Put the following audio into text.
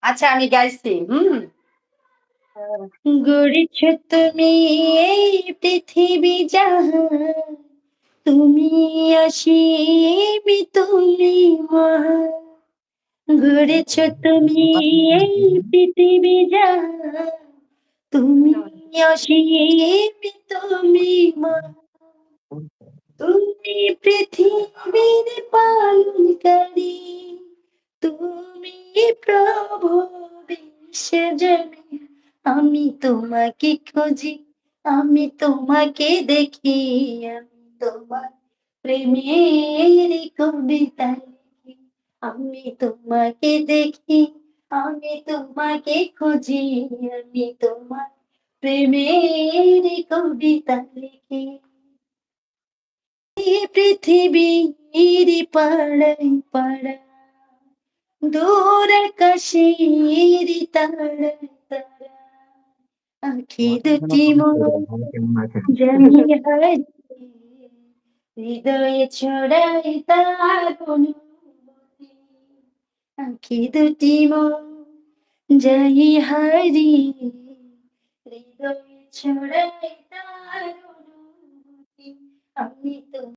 আচ্ছা আমি গাইছি, হুম? গড়েছ তুমি এই পৃথিবী জাহান, তুমি অসীম তুমি মহান। গড়েছ তুমি এই পৃথিবী জাহান, তুমি অসীম তুমি মহান। তুমি পৃথিবীর পালনকারী, তুমি প্রভু বিশ্বজনে। আমি তোমাকে খুঁজি, আমি তোমাকে দেখি, আমি তোমার প্রেমের কবিতা লিখি। আমি তোমাকে দেখি, আমি তোমাকে খুঁজি, আমি তোমার প্রেমের কবিতা লিখি। এই পৃথিবীর পাড়ায় পাড়ায়, দূর আকাশের তারায় তারায়, আঁখি দুটি মোর জানি হারিয়ে, হৃদয়ে ছড়াই তার অনুভূতি। আঁখি দুটি মোর যাই হারিয়ে, হৃদয়ে ছড়াই তার অনুভূতি। আমি তো